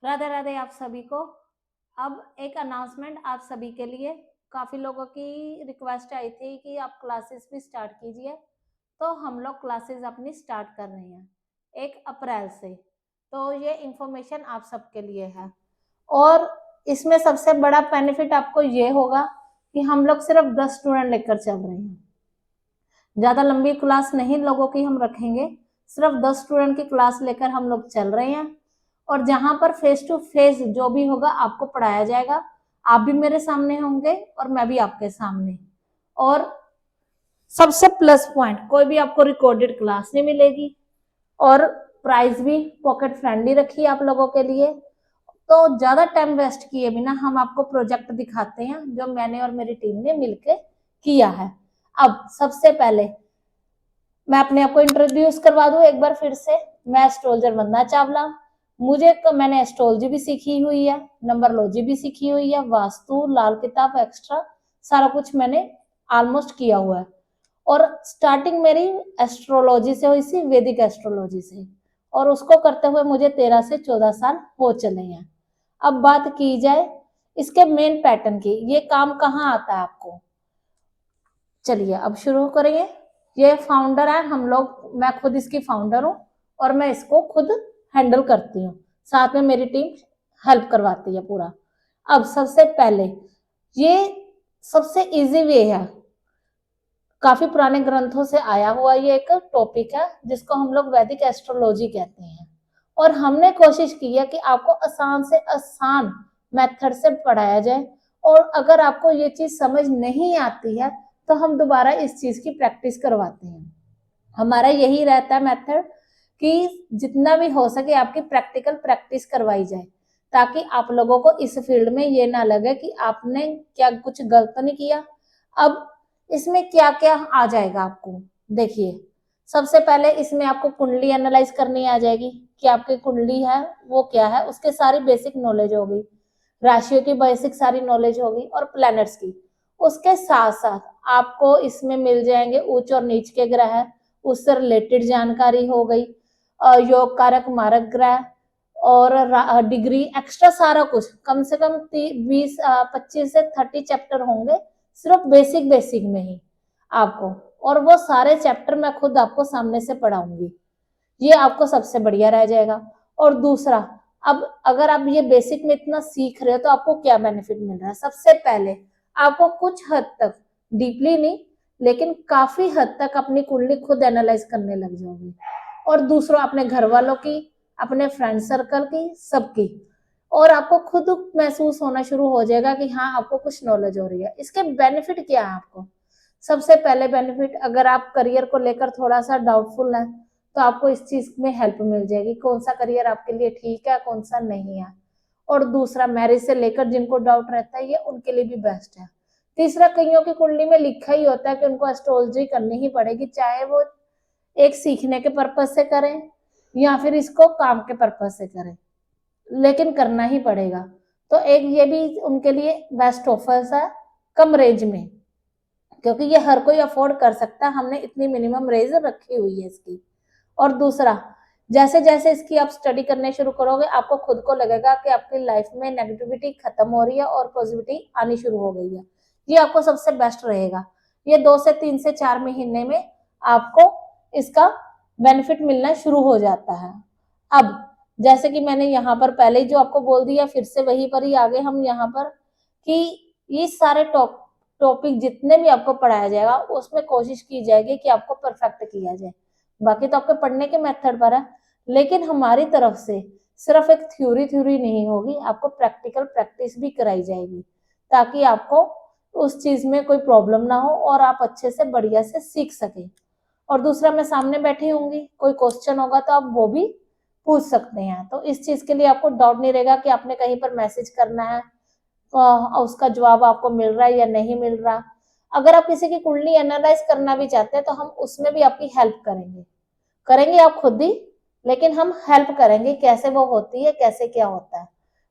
राधे राधे आप सभी को। अब एक अनाउंसमेंट आप सभी के लिए। काफ़ी लोगों की रिक्वेस्ट आई थी कि आप क्लासेस भी स्टार्ट कीजिए, तो हम लोग क्लासेस अपनी स्टार्ट कर रहे हैं 1 अप्रैल से। तो ये इंफॉर्मेशन आप सबके लिए है और इसमें सबसे बड़ा बेनिफिट आपको ये होगा कि हम लोग सिर्फ 10 स्टूडेंट लेकर चल रहे हैं। ज़्यादा लंबी क्लास नहीं लोगों की हम रखेंगे, सिर्फ 10 स्टूडेंट की क्लास लेकर हम लोग चल रहे हैं। और जहां पर फेस टू फेस जो भी होगा आपको पढ़ाया जाएगा, आप भी मेरे सामने होंगे और मैं भी आपके सामने। और सबसे प्लस पॉइंट, कोई भी आपको रिकॉर्डेड क्लास नहीं मिलेगी और प्राइस भी पॉकेट फ्रेंडली रखी है आप लोगों के लिए। तो ज्यादा टाइम वेस्ट किए बिना हम आपको प्रोजेक्ट दिखाते हैं जो मैंने और मेरी टीम ने मिलकर किया है। अब सबसे पहले मैं अपने आप को इंट्रोड्यूस करवा दूं एक बार फिर से। मैं एस्ट्रोलॉजर वंदना चावला। मैंने एस्ट्रोलॉजी भी सीखी हुई है, नंबरलॉजी भी सीखी हुई है, वास्तु, लाल किताब एक्स्ट्रा सारा कुछ मैंने ऑलमोस्ट किया हुआ है। और स्टार्टिंग मेरी एस्ट्रोलॉजी से हुई थी, वैदिक एस्ट्रोलॉजी से, और उसको करते हुए मुझे 13 से 14 साल हो चले हैं। अब बात की जाए इसके मेन पैटर्न की, ये काम कहाँ आता है आपको। चलिए अब शुरू करेंगे। ये फाउंडर है हम लोग, मैं खुद इसकी फाउंडर हूँ और मैं इसको खुद हैंडल करती हूँ, साथ में मेरी टीम हेल्प करवाती है पूरा। अब सबसे पहले ये सबसे इजी वे है, काफी पुराने ग्रंथों से आया हुआ ये एक टॉपिक है जिसको हम लोग वैदिक एस्ट्रोलॉजी कहते हैं। और हमने कोशिश की है कि आपको आसान से आसान मेथड से पढ़ाया जाए। और अगर आपको ये चीज समझ नहीं आती है तो हम दोबारा इस चीज की प्रैक्टिस करवाते हैं। हमारा यही रहता है मेथड कि जितना भी हो सके आपकी प्रैक्टिकल प्रैक्टिस करवाई जाए, ताकि आप लोगों को इस फील्ड में ये ना लगे कि आपने क्या कुछ गलत नहीं किया। अब इसमें क्या क्या आ जाएगा आपको, देखिए। सबसे पहले इसमें आपको कुंडली एनालाइज करनी आ जाएगी कि आपकी कुंडली है वो क्या है, उसके सारी बेसिक नॉलेज होगी, राशियों की बेसिक सारी नॉलेज होगी और प्लैनेट्स की। उसके साथ साथ आपको इसमें मिल जाएंगे उच्च और नीच के ग्रह, उससे रिलेटेड जानकारी हो गई, योग कारक मारक ग्रह और डिग्री एक्स्ट्रा सारा कुछ। कम से कम 25 से 30 चैप्टर होंगे सिर्फ बेसिक बेसिक में ही आपको, और वो सारे चैप्टर मैं खुद आपको सामने से पढ़ाऊंगी। ये आपको सबसे बढ़िया रह जाएगा। और दूसरा, अब अगर आप ये बेसिक में इतना सीख रहे हो तो आपको क्या बेनिफिट मिल रहा है। सबसे पहले आपको कुछ हद तक, डीपली नहीं लेकिन काफी हद तक, अपनी कुंडली खुद एनालाइज करने लग जाओगे। और दूसरों, अपने घर वालों की, अपने फ्रेंड सर्कल की, सबकी। और आपको खुद महसूस होना शुरू हो जाएगा कि हाँ आपको कुछ नॉलेज हो रही है। इसके बेनिफिट क्या है आपको। सबसे पहले बेनिफिट, अगर आप करियर को लेकर थोड़ा सा डाउटफुल है तो आपको इस चीज में हेल्प मिल जाएगी, कौन सा करियर आपके लिए ठीक है कौन सा नहीं है। और दूसरा, मैरिज से लेकर जिनको डाउट रहता है ये उनके लिए भी बेस्ट है। तीसरा, कईयों की कुंडली में लिखा ही होता है कि उनको एस्ट्रोलॉजी करनी ही पड़ेगी, चाहे वो एक सीखने के पर्पज से करें या फिर इसको काम के पर्पज से करें, लेकिन करना ही पड़ेगा। तो एक ये भी उनके लिए बेस्ट ऑफर्स है कम रेंज में, क्योंकि ये हर कोई अफोर्ड कर सकता है, हमने इतनी मिनिमम रेंज रखी हुई है इसकी। और दूसरा, जैसे जैसे इसकी आप स्टडी करने शुरू करोगे आपको खुद को लगेगा कि आपकी लाइफ में नेगेटिविटी खत्म हो रही है और पॉजिटिविटी आनी शुरू हो गई है। ये आपको सबसे बेस्ट रहेगा। ये 2 से 3 से 4 महीने में आपको इसका बेनिफिट मिलना शुरू हो जाता है। अब जैसे कि मैंने यहाँ पर पहले ही जो आपको बोल दिया, फिर से वहीं पर ही आगे हम यहाँ पर कि ये सारे टॉपिक जितने भी आपको पढ़ाया जाएगा उसमें कोशिश की जाएगी कि आपको परफेक्ट किया जाए। बाकी तो आपके पढ़ने के मेथड पर है, लेकिन हमारी तरफ से सिर्फ एक थ्योरी थ्योरी नहीं होगी, आपको प्रैक्टिकल प्रैक्टिस भी कराई जाएगी, ताकि आपको उस चीज में कोई प्रॉब्लम ना हो और आप अच्छे से बढ़िया से सीख सके। और दूसरा, मैं सामने बैठी होंगी, कोई क्वेश्चन होगा तो आप वो भी पूछ सकते हैं। तो इस चीज के लिए आपको डाउट नहीं रहेगा कि आपने कहीं पर मैसेज करना है उसका जवाब आपको मिल रहा है या नहीं मिल रहा। अगर आप किसी की कुंडली एनालाइज करना भी चाहते हैं तो हम उसमें भी आपकी हेल्प करेंगे, करेंगे आप खुद ही, लेकिन हम हेल्प करेंगे कैसे वो होती है, कैसे क्या होता है।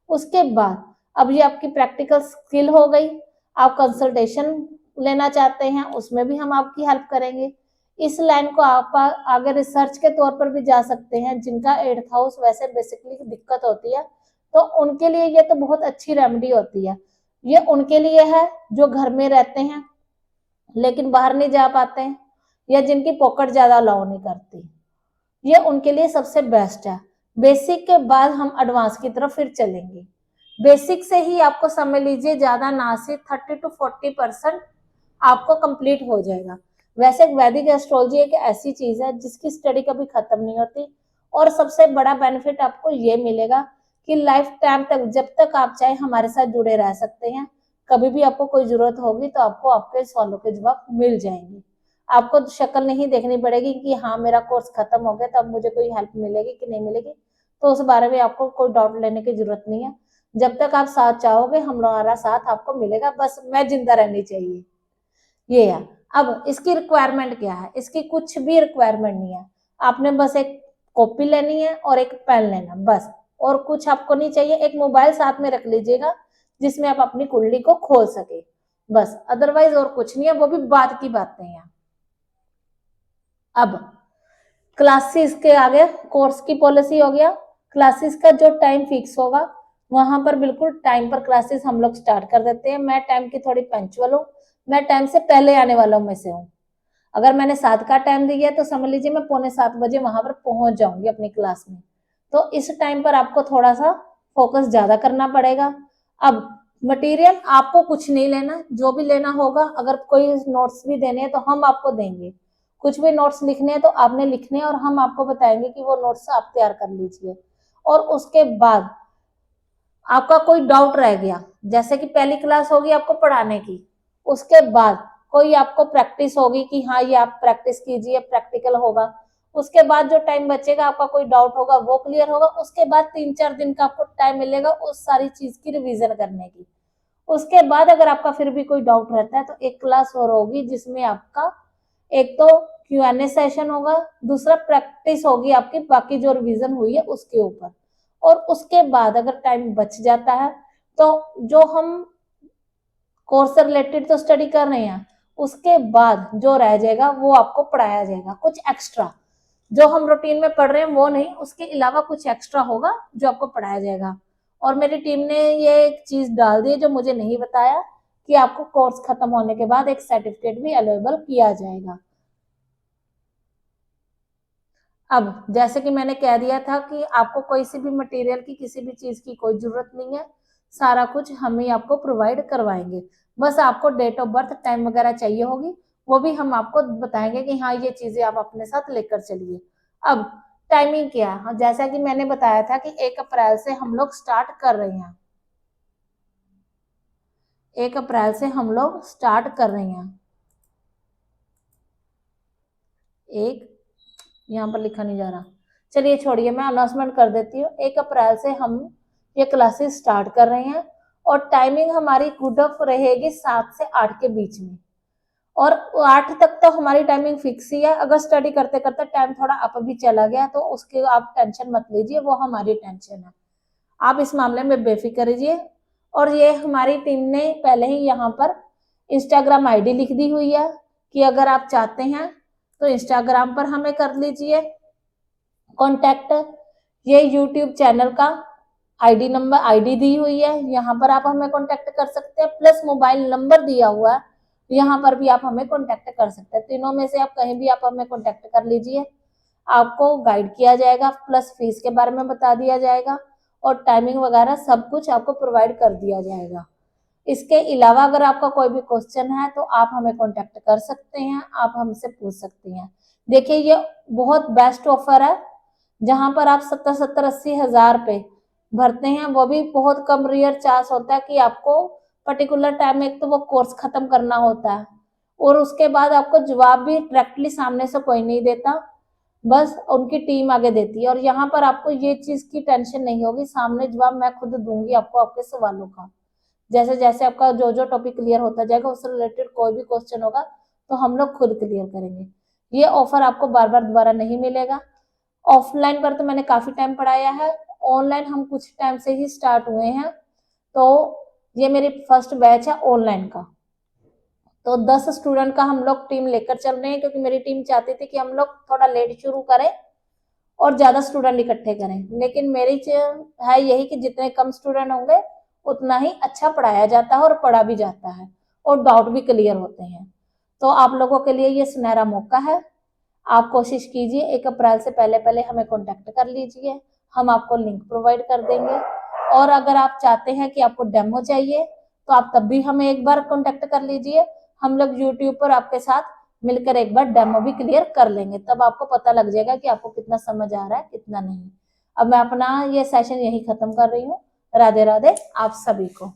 उसके बाद, अब ये आपकी प्रैक्टिकल स्किल हो गई। आप कंसल्टेशन लेना चाहते हैं उसमें भी हम आपकी हेल्प करेंगे। इस लाइन को आप आगे रिसर्च के तौर पर भी जा सकते हैं। जिनका 8th हाउस वैसे बेसिकली दिक्कत होती है तो उनके लिए ये तो बहुत अच्छी रेमेडी होती है। ये उनके लिए है जो घर में रहते हैं लेकिन बाहर नहीं जा पाते हैं, या जिनकी पॉकेट ज्यादा अलाउ नहीं करती, ये उनके लिए सबसे बेस्ट है। बेसिक के बाद हम एडवांस की तरफ फिर चलेंगे। बेसिक से ही आपको समझ लीजिए ज्यादा ना से 30 to 40% आपको कंप्लीट हो जाएगा। वैसे वैदिक एस्ट्रोलॉजी एक ऐसी चीज है जिसकी स्टडी कभी खत्म नहीं होती, और सबसे बड़ा बेनिफिट आपको ये मिलेगा कि लाइफ टाइम तक जब तक आप चाहे हमारे साथ जुड़े रह सकते हैं। कभी भी आपको कोई जरूरत होगी तो आपको आपके सवालों के जवाब मिल जाएंगे। आपको शक्ल नहीं देखनी पड़ेगी कि हाँ मेरा कोर्स खत्म हो गया तो अब मुझे कोई हेल्प मिलेगी कि नहीं मिलेगी, तो उस बारे में आपको कोई डाउट लेने की जरूरत नहीं है। जब तक आप साथ चाहोगे हमारा साथ आपको मिलेगा, बस मैं जिंदा रहनी चाहिए, ये है। अब इसकी रिक्वायरमेंट क्या है? इसकी कुछ भी रिक्वायरमेंट नहीं है। आपने बस एक कॉपी लेनी है और एक पेन लेना, बस। और कुछ आपको नहीं चाहिए। एक मोबाइल साथ में रख लीजिएगा जिसमें आप अपनी कुंडली को खोल सके, बस। अदरवाइज और कुछ नहीं है, वो भी बाद की बातें हैं। अब क्लासेस के आगे कोर्स की पॉलिसी हो गया। क्लासेस का जो टाइम फिक्स होगा वहां पर बिल्कुल टाइम पर क्लासेस हम लोग स्टार्ट कर देते हैं। मैं टाइम की थोड़ी पंक्चुअल हूँ, मैं टाइम से पहले आने वालों में से हूँ। अगर मैंने 7 का टाइम दिया है तो समझ लीजिए मैं 6:45 वहां पर पहुंच जाऊंगी अपनी क्लास में। तो इस टाइम पर आपको थोड़ा सा फोकस ज्यादा करना पड़ेगा। अब मटेरियल आपको कुछ नहीं लेना, जो भी लेना होगा, अगर कोई नोट्स भी देने हैं तो हम आपको देंगे। कुछ भी नोट्स लिखने हैं तो आपने लिखने हैं और हम आपको बताएंगे कि वो नोट्स आप तैयार कर लीजिए। और उसके बाद आपका कोई डाउट रह गया, जैसे कि पहली क्लास होगी आपको पढ़ाने की, उसके बाद कोई आपको प्रैक्टिस होगी कि हाँ ये आप प्रैक्टिस कीजिए, प्रैक्टिकल होगा। उसके बाद जो टाइम बचेगा आपका कोई डाउट होगा वो क्लियर होगा। उसके बाद 3-4 दिन का आपको टाइम मिलेगा उस सारी चीज की रिवीजन करने की। उसके बाद अगर आपका फिर भी कोई डाउट रहता है तो एक क्लास और होगी जिसमें आपका एक तो Q&A सेशन होगा, दूसरा प्रैक्टिस होगी आपकी बाकी जो रिवीजन हुई है उसके ऊपर। और उसके बाद अगर टाइम बच जाता है तो जो हम कोर्स से रिलेटेड तो स्टडी कर रहे हैं, उसके बाद जो रह जाएगा वो आपको पढ़ाया जाएगा कुछ एक्स्ट्रा। जो हम रूटीन में पढ़ रहे हैं वो नहीं, उसके अलावा कुछ एक्स्ट्रा होगा जो आपको पढ़ाया जाएगा। और मेरी टीम ने ये एक चीज डाल दी है जो मुझे नहीं बताया, कि आपको कोर्स खत्म होने के बाद एक सर्टिफिकेट भी अवेलेबल किया जाएगा। अब जैसे कि मैंने कह दिया था कि आपको कोई सी भी मटेरियल की किसी भी चीज की कोई जरूरत नहीं है, सारा कुछ हम ही आपको प्रोवाइड करवाएंगे। बस आपको डेट ऑफ बर्थ टाइम वगैरह चाहिए होगी, वो भी हम आपको बताएंगे कि हाँ ये चीजें आप अपने साथ लेकर चलिए। अब टाइमिंग क्या है? हाँ, जैसा कि मैंने बताया था कि 1 अप्रैल से हम लोग स्टार्ट कर रहे हैं। 1 अप्रैल से हम लोग स्टार्ट कर रहे हैं। एक यहाँ पर लिखा नहीं जा रहा, चलिए छोड़िए, मैं अनाउंसमेंट कर देती हूँ। 1 अप्रैल से हम ये क्लासेस स्टार्ट कर रहे हैं और टाइमिंग हमारी गुड ऑफ रहेगी 7 से 8 के बीच में। और 8 तक तो हमारी टाइमिंग फिक्स ही है। अगर स्टडी करते करते टाइम थोड़ा अप भी चला गया तो उसके आप टेंशन मत लीजिए, वो हमारी टेंशन है, आप इस मामले में बेफिक्र रहिए। और ये हमारी टीम ने पहले ही यहाँ पर इंस्टाग्राम आईडी लिख दी हुई है कि अगर आप चाहते हैं तो इंस्टाग्राम पर हमें कर लीजिए कांटेक्ट। ये यूट्यूब चैनल का आईडी दी हुई है, यहाँ पर आप हमें कांटेक्ट कर सकते हैं। प्लस मोबाइल नंबर दिया हुआ है, यहाँ पर भी आप हमें कांटेक्ट कर सकते हैं। तीनों में से आप कहीं भी आप हमें कांटेक्ट कर लीजिए, आपको गाइड किया जाएगा, प्लस फीस के बारे में बता दिया जाएगा और टाइमिंग वगैरह सब कुछ आपको प्रोवाइड कर दिया जाएगा। इसके अलावा अगर आपका कोई भी क्वेश्चन है तो आप हमें कांटेक्ट कर सकते हैं, आप हमसे पूछ सकते हैं। देखिए ये बहुत बेस्ट ऑफर है, जहां पर आप 70-80 हज़ार पे भरते हैं, वो भी बहुत कम रेयर चांस होता है कि आपको पर्टिकुलर टाइम में एक तो वो कोर्स खत्म करना होता है और उसके बाद आपको जवाब भी डायरेक्टली सामने से कोई नहीं देता, बस उनकी टीम आगे देती है। और यहाँ पर आपको ये चीज की टेंशन नहीं होगी, सामने जवाब मैं खुद दूंगी आपको आपके सवालों का। जैसे जैसे आपका जो जो टॉपिक क्लियर होता जाएगा उससे रिलेटेड कोई भी क्वेश्चन होगा तो हम लोग खुद क्लियर करेंगे। ये ऑफर आपको बार बार दोबारा नहीं मिलेगा। ऑफलाइन पर तो मैंने काफी टाइम पढ़ाया है, ऑनलाइन हम कुछ टाइम से ही स्टार्ट हुए हैं। तो ये मेरी फर्स्ट बैच है ऑनलाइन का। तो 10 स्टूडेंट का हम लोग टीम लेकर चल रहे हैं, क्योंकि मेरी टीम चाहती थी कि हम लोग थोड़ा लेट शुरू करें और ज़्यादा स्टूडेंट इकट्ठे करें। लेकिन मेरी है यही कि जितने कम स्टूडेंट होंगे उतना ही अच्छा पढ़ाया जाता है और पढ़ा भी जाता है और डाउट भी क्लियर होते हैं। तो आप लोगों के लिए ये सुनहरा मौका है। आप कोशिश कीजिए 1 अप्रैल से पहले पहले हमें कॉन्टेक्ट कर लीजिए, हम आपको लिंक प्रोवाइड कर देंगे। और अगर आप चाहते हैं कि आपको डेमो चाहिए तो आप तब भी हमें एक बार कॉन्टेक्ट कर लीजिए, हम लोग यूट्यूब पर आपके साथ मिलकर एक बार डेमो भी क्लियर कर लेंगे, तब आपको पता लग जाएगा कि आपको कितना समझ आ रहा है कितना नहीं। अब मैं अपना ये सेशन यही खत्म कर रही हूँ। राधे राधे आप सभी को।